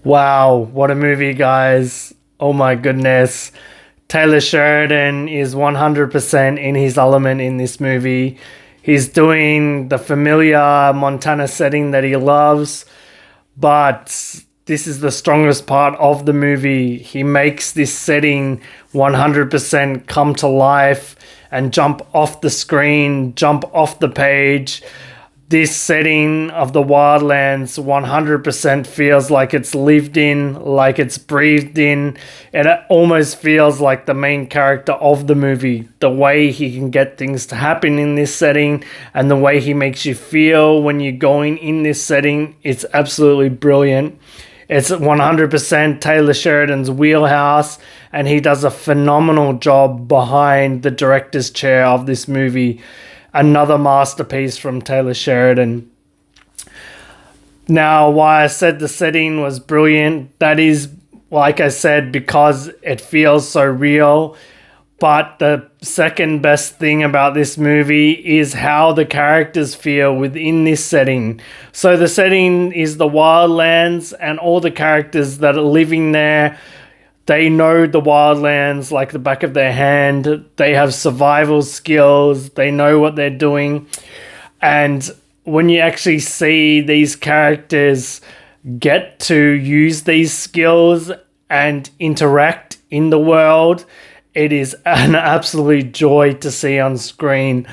Wow, what a movie, guys. Oh my goodness. Taylor Sheridan is 100% in his element in this movie. He's doing the familiar Montana setting that he loves, but this is the strongest part of the movie. He makes this setting 100% come to life and jump off the screen, jump off the page. This setting of the wildlands 100% feels like it's lived in, like it's breathed in, and it almost feels like the main character of the movie. The way he can get things to happen in this setting and the way he makes you feel when you're going in this setting, it's absolutely brilliant. It's 100% Taylor Sheridan's wheelhouse, and he does a phenomenal job behind the director's chair of this movie. Another masterpiece from Taylor Sheridan. Now, why I said the setting was brilliant, that is, like I said, because it feels so real. But the second best thing about this movie is how the characters feel within this setting. So the setting is the wildlands, and all the characters that are living there, they know the wildlands like the back of their hand. They have survival skills. They know what they're doing. And when you actually see these characters get to use these skills and interact in the world, it is an absolute joy to see on screen.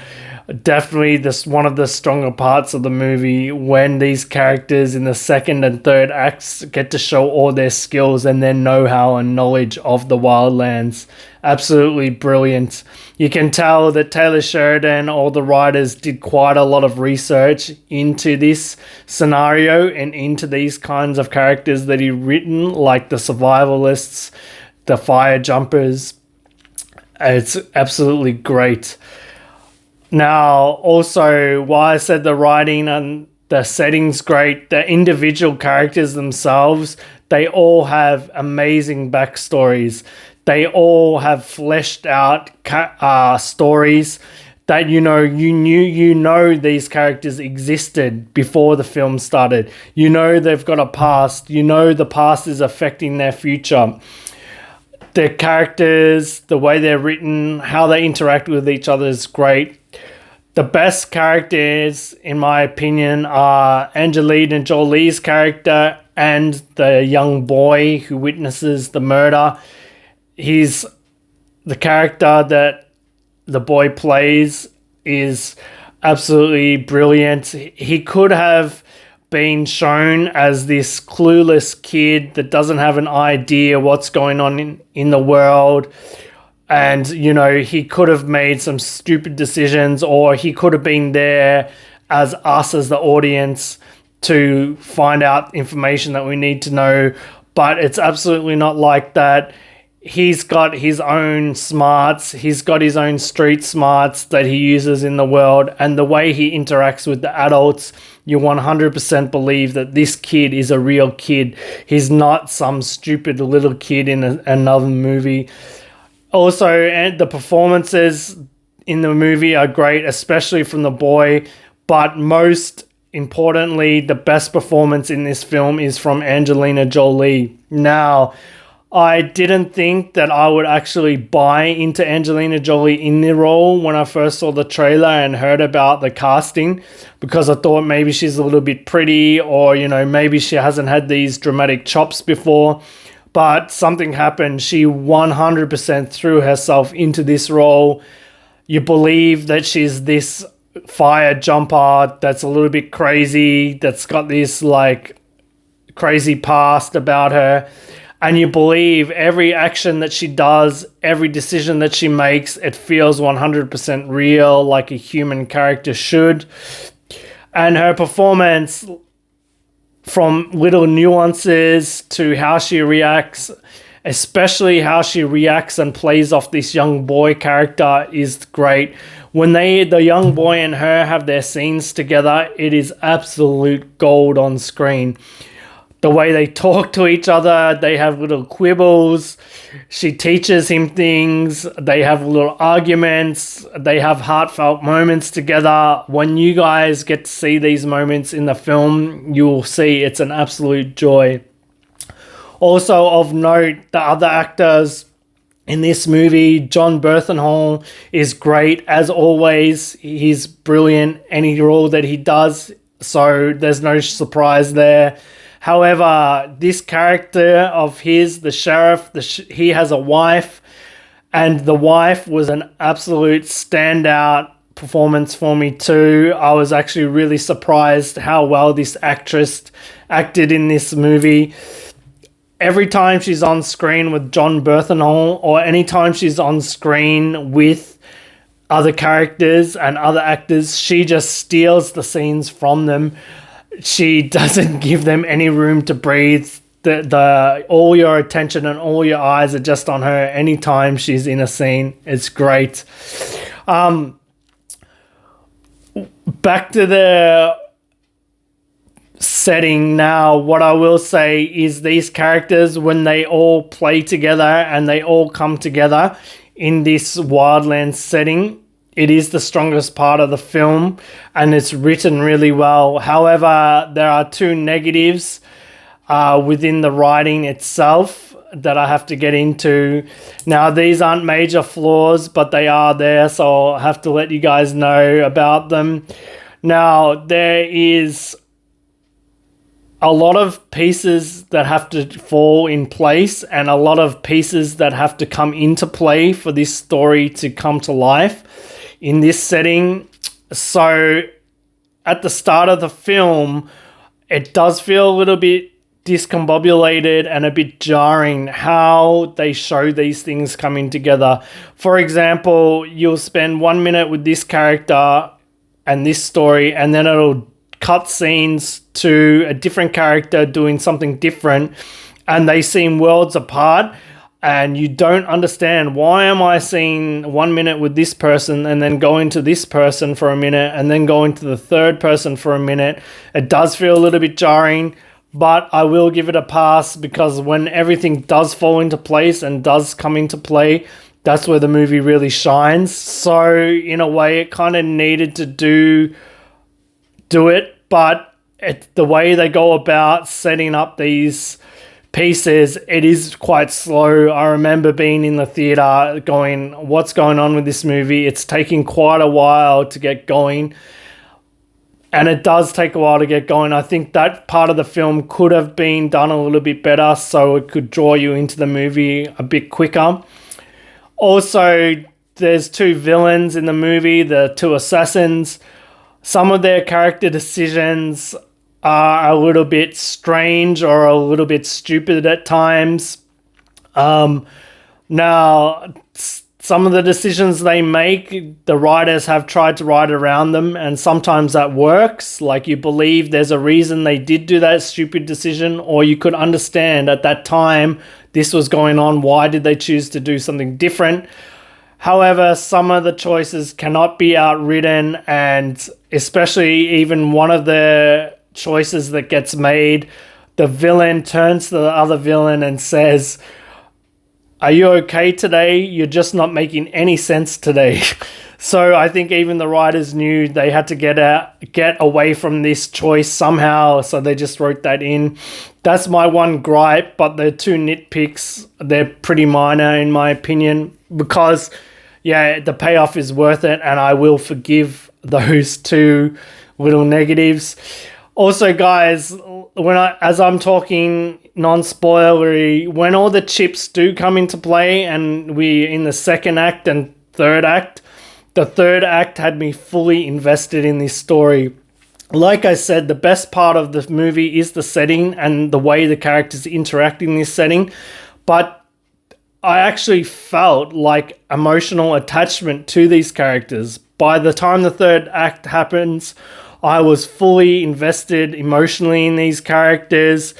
Definitely this one of the stronger parts of the movie, when these characters in the second and third acts get to show all their skills and their know-how and knowledge of the wildlands. Absolutely brilliant. You can tell that Taylor Sheridan, all the writers, did quite a lot of research into this scenario and into these kinds of characters that he written, like the survivalists, the fire jumpers. It's absolutely great. Now, also, why I said the writing and the setting's great, the individual characters themselves, they all have amazing backstories. They all have fleshed out stories that you know these characters existed before the film started. You know they've got a past. You know the past is affecting their future. The characters, the way they're written, how they interact with each other is great. The best characters, in my opinion, are Angelina Jolie's character and the young boy who witnesses the murder. He's the character that the boy plays is absolutely brilliant. He could have been shown as this clueless kid that doesn't have an idea what's going on in the world. And, he could have made some stupid decisions, or he could have been there as us as the audience to find out information that we need to know. But it's absolutely not like that. He's got his own smarts. He's got his own street smarts that he uses in the world. And the way he interacts with the adults, you 100% believe that this kid is a real kid. He's not some stupid little kid in another movie. Also, and the performances in the movie are great, especially from the boy. But most importantly, the best performance in this film is from Angelina Jolie. Now, I didn't think that I would actually buy into Angelina Jolie in the role when I first saw the trailer and heard about the casting, because I thought maybe she's a little bit pretty, or, maybe she hasn't had these dramatic chops before. But something happened. She 100% threw herself into this role. You believe that she's this fire jumper that's a little bit crazy, that's got this crazy past about her. And you believe every action that she does, every decision that she makes, it feels 100% real, like a human character should. And her performance, from little nuances to how she reacts, especially how she reacts and plays off this young boy character, is great. When the young boy and her have their scenes together, it is absolute gold on screen. The way they talk to each other, they have little quibbles. She teaches him things. They have little arguments. They have heartfelt moments together. When you guys get to see these moments in the film, you will see it's an absolute joy. Also of note, the other actors in this movie, John Bernthal is great as always. He's brilliant any role that he does, so there's no surprise there. However, this character of his, the sheriff, he has a wife, and the wife was an absolute standout performance for me too. I was actually really surprised how well this actress acted in this movie. Every time she's on screen with John Bernthal, or anytime she's on screen with other characters and other actors, she just steals the scenes from them. She doesn't give them any room to breathe. The all your attention and all your eyes are just on her anytime she's in a scene. It's great. Back to the setting now. What I will say is these characters, when they all play together and they all come together in this wildland setting, it is the strongest part of the film and it's written really well. However, there are two negatives within the writing itself that I have to get into. Now, these aren't major flaws, but they are there, so I'll have to let you guys know about them. Now, there is a lot of pieces that have to fall in place and a lot of pieces that have to come into play for this story to come to life in this setting. So at the start of the film, it does feel a little bit discombobulated and a bit jarring how they show these things coming together. For example, you'll spend 1 minute with this character and this story, and then it'll cut scenes to a different character doing something different, and they seem worlds apart, and you don't understand, why am I seeing 1 minute with this person and then go into this person for a minute and then go into the third person for a minute? It does feel a little bit jarring, but I will give it a pass, because when everything does fall into place and does come into play, that's where the movie really shines. So in a way, it kind of needed to do it, but the way they go about setting up these pieces, it is quite slow. I remember being in the theater going, what's going on with this movie? It's taking quite a while to get going. And it does take a while to get going. I think that part of the film could have been done a little bit better so it could draw you into the movie a bit quicker. Also, there's two villains in the movie, the two assassins. Some of their character decisions are a little bit strange or a little bit stupid at times. Now, some of the decisions they make, the writers have tried to write around them, and sometimes that works. Like, you believe there's a reason they did do that stupid decision, or you could understand at that time this was going on. Why did they choose to do something different? However, some of the choices cannot be outridden, and especially even one of the choices that gets made, the villain turns to the other villain and says, "Are you okay today? You're just not making any sense today." So I think even the writers knew they had to get away from this choice somehow, so they just wrote that in. That's my one gripe, but the two nitpicks, they're pretty minor in my opinion, because yeah, the payoff is worth it, and I will forgive those two little negatives. Also, guys, as I'm talking non-spoilery, when all the chips do come into play and we in the second act and third act, the third act had me fully invested in this story. Like I said, the best part of the movie is the setting and the way the characters interact in this setting, but I actually felt like emotional attachment to these characters. By the time the third act happens, I was fully invested emotionally in these characters.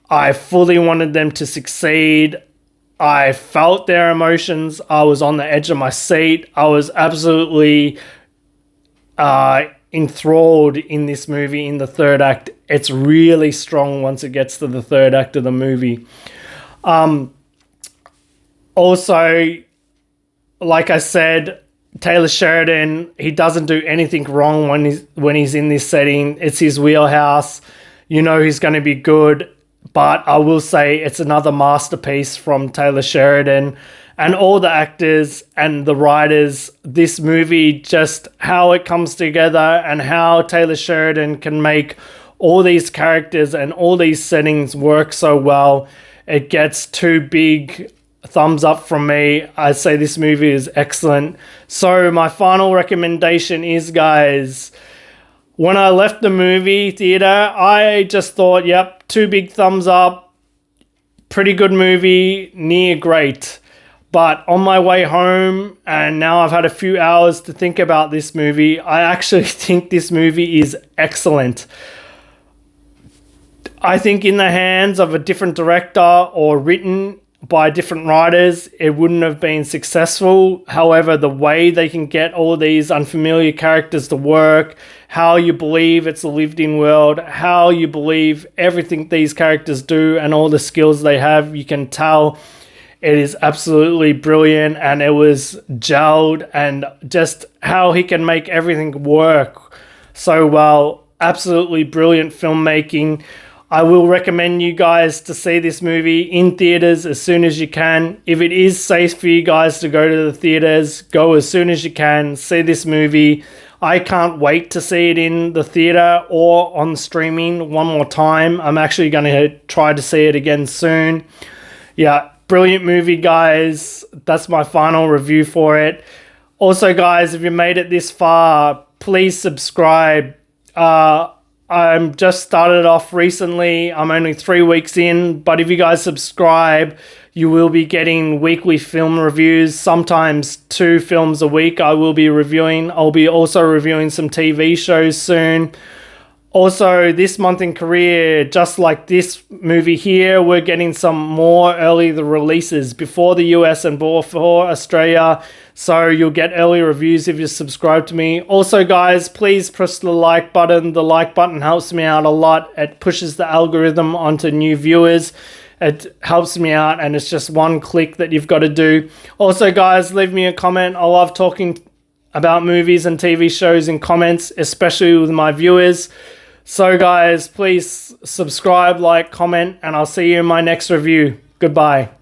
I fully wanted them to succeed. I felt their emotions. I was on the edge of my seat. I was absolutely enthralled in this movie in the third act. It's really strong once it gets to the third act of the movie. Also, like I said, Taylor Sheridan, he doesn't do anything wrong when he's in this setting. It's his wheelhouse. You know he's going to be good. but I will say it's another masterpiece from Taylor Sheridan and all the actors and the writers. This movie, just how it comes together and how Taylor Sheridan can make all these characters and all these settings work so well. It gets 2 big thumbs up from me. I say this movie is excellent. So my final recommendation is, guys, when I left the movie theater, I just thought, yep, 2 big thumbs up, pretty good movie, near great. But on my way home, and now I've had a few hours to think about this movie, I actually think this movie is excellent. I think in the hands of a different director or written by different writers, it wouldn't have been successful. However, the way they can get all these unfamiliar characters to work, how you believe it's a lived-in world, how you believe everything these characters do and all the skills they have, you can tell it is absolutely brilliant, and it was gelled, and just how he can make everything work so well. Absolutely brilliant filmmaking. I will recommend you guys to see this movie in theaters as soon as you can. If it is safe for you guys to go to the theaters, go as soon as you can. See this movie. I can't wait to see it in the theater or on streaming one more time. I'm actually going to try to see it again soon. Yeah, brilliant movie, guys. That's my final review for it. Also, guys, if you made it this far, please subscribe. I'm just started off recently. I'm only 3 weeks in, but if you guys subscribe, you will be getting weekly film reviews, sometimes 2 films a week I will be reviewing. I'll be also reviewing some TV shows soon. Also, this month in Korea, just like this movie here, we're getting some more early releases before the US and before Australia. So you'll get early reviews if you subscribe to me. Also, guys, please press the like button. The like button helps me out a lot. It pushes the algorithm onto new viewers. It helps me out, and it's just one click that you've got to do. Also, guys, leave me a comment. I love talking about movies and TV shows in comments, especially with my viewers. So guys, please subscribe, like, comment, and I'll see you in my next review. Goodbye.